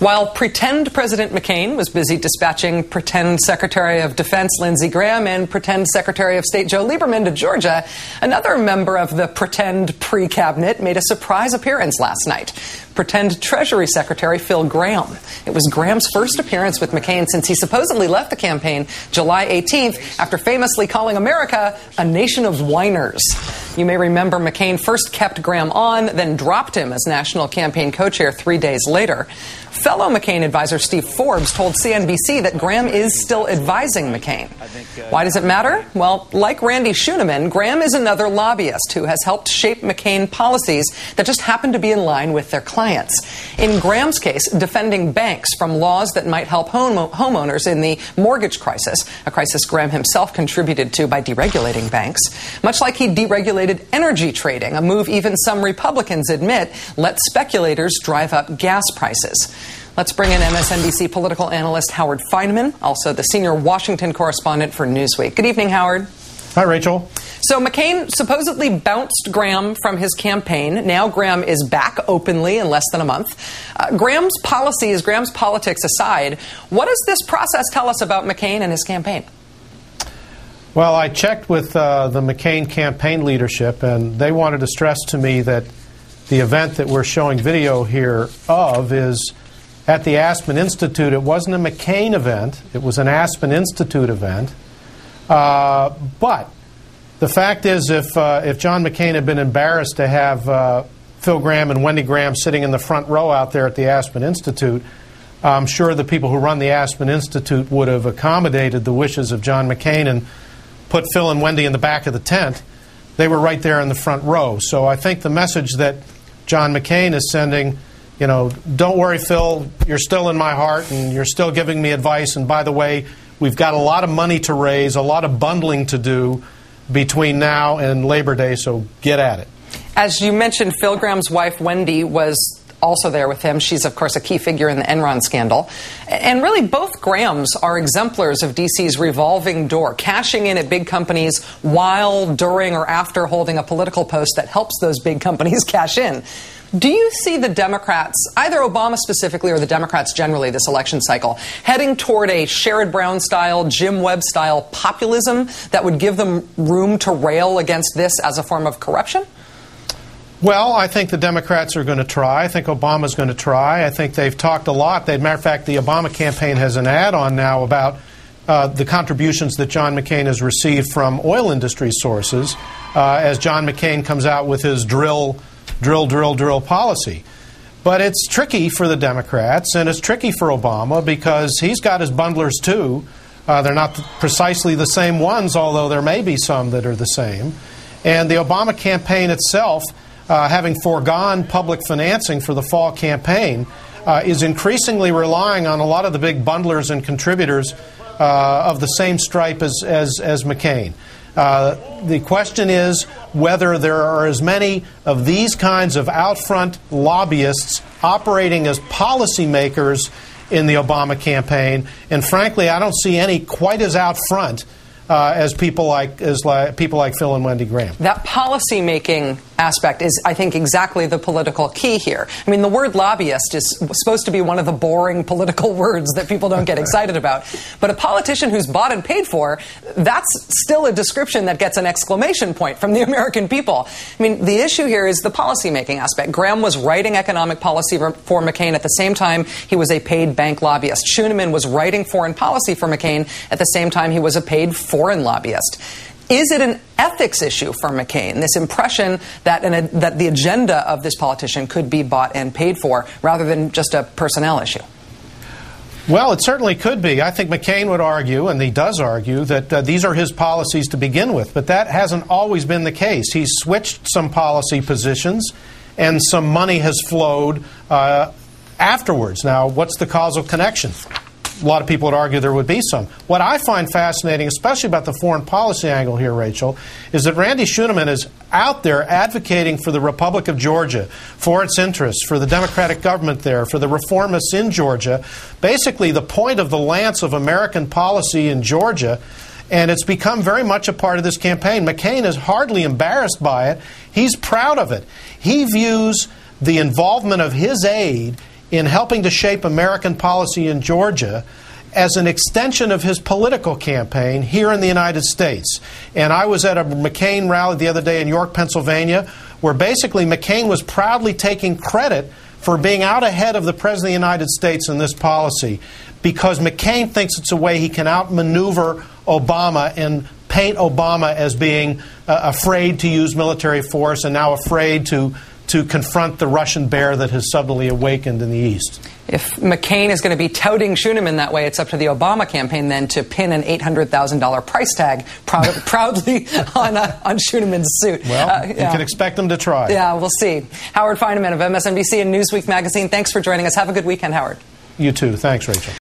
While pretend President McCain was busy dispatching pretend Secretary of Defense Lindsey Graham and pretend Secretary of State Joe Lieberman to Georgia, another member of the pretend pre-cabinet made a surprise appearance last night. Pretend Treasury Secretary Phil Gramm. It was Graham's first appearance with McCain since he supposedly left the campaign July 18th after famously calling America a nation of whiners. You may remember McCain first kept Gramm on, then dropped him as national campaign co-chair 3 days later. Fellow McCain advisor Steve Forbes told CNBC that Gramm is still advising McCain. Why does it matter? Well, like Randy Schooneman, Gramm is another lobbyist who has helped shape McCain policies that just happen to be in line with their clients. In Graham's case, defending banks from laws that might help homeowners in the mortgage crisis, a crisis Gramm himself contributed to by deregulating banks. Much like he deregulated energy trading, a move even some Republicans admit let speculators drive up gas prices. Let's bring in MSNBC political analyst Howard Fineman, also the senior Washington correspondent for Newsweek. Good evening, Howard. Hi, Rachel. So McCain supposedly bounced Gramm from his campaign. Now Gramm is back openly in less than a month. Graham's policies, Graham's politics aside, what does this process tell us about McCain and his campaign? Well, I checked with the McCain campaign leadership, and they wanted to stress to me that the event that we're showing video here of is at the Aspen Institute. It wasn't a McCain event. It was an Aspen Institute event. But the fact is, if John McCain had been embarrassed to have Phil Gramm and Wendy Gramm sitting in the front row out there at the Aspen Institute, I'm sure the people who run the Aspen Institute would have accommodated the wishes of John McCain and put Phil and Wendy in the back of the tent. They were right there in the front row. So I think the message that John McCain is sending, you know, don't worry, Phil, you're still in my heart and you're still giving me advice. And by the way, we've got a lot of money to raise, a lot of bundling to do between now and Labor Day, so get at it. As you mentioned, Phil Gramm's wife, Wendy, was also there with him. She's, of course, a key figure in the Enron scandal. And really, both Grahams are exemplars of D.C.'s revolving door, cashing in at big companies while, during, or after holding a political post that helps those big companies cash in. Do you see the Democrats, either Obama specifically or the Democrats generally this election cycle, heading toward a Sherrod Brown-style, Jim Webb-style populism that would give them room to rail against this as a form of corruption? Well, I think the Democrats are going to try. I think Obama's going to try. I think they've talked a lot. As a matter of fact, the Obama campaign has an ad-on now about the contributions that John McCain has received from oil industry sources as John McCain comes out with his drill policy. But it's tricky for the Democrats, and it's tricky for Obama because he's got his bundlers too. They're not precisely the same ones, although there may be some that are the same. And the Obama campaign itself, having foregone public financing for the fall campaign, is increasingly relying on a lot of the big bundlers and contributors of the same stripe as McCain. The question is whether there are as many of these kinds of out-front lobbyists operating as policymakers in the Obama campaign. And frankly, I don't see any quite as out front as people like Phil and Wendy Gramm. That policy-making aspect is, I think, exactly the political key here. I mean, the word lobbyist is supposed to be one of the boring political words that people don't get excited about. But a politician who's bought and paid for, that's still a description that gets an exclamation point from the American people. I mean, the issue here is the policy-making aspect. Gramm was writing economic policy for McCain at the same time he was a paid bank lobbyist. Schooneman was writing foreign policy for McCain at the same time he was a paid foreign lobbyist. Is it an ethics issue for McCain, this impression that that the agenda of this politician could be bought and paid for rather than just a personnel issue? Well, it certainly could be. I think McCain would argue, and he does argue, that these are his policies to begin with. But that hasn't always been the case. He's switched some policy positions, and some money has flowed afterwards. Now, what's the causal connection? A lot of people would argue there would be some. What I find fascinating, especially about the foreign policy angle here, Rachel, is that Randy Schooneman is out there advocating for the Republic of Georgia, for its interests, for the Democratic government there, for the reformists in Georgia, basically the point of the lance of American policy in Georgia, and it's become very much a part of this campaign. McCain is hardly embarrassed by it. He's proud of it. He views the involvement of his aide in helping to shape American policy in Georgia as an extension of his political campaign here in the United States. And I was at a McCain rally the other day in York, Pennsylvania, where basically McCain was proudly taking credit for being out ahead of the President of the United States in this policy, because McCain thinks it's a way he can outmaneuver Obama and paint Obama as being afraid to use military force and now afraid to confront the Russian bear that has suddenly awakened in the East. If McCain is going to be touting Schuneman that way, it's up to the Obama campaign then to pin an $800,000 price tag proudly on Schuneman's suit. Well, you can expect them to try. Yeah, we'll see. Howard Feineman of MSNBC and Newsweek magazine, thanks for joining us. Have a good weekend, Howard. You too. Thanks, Rachel.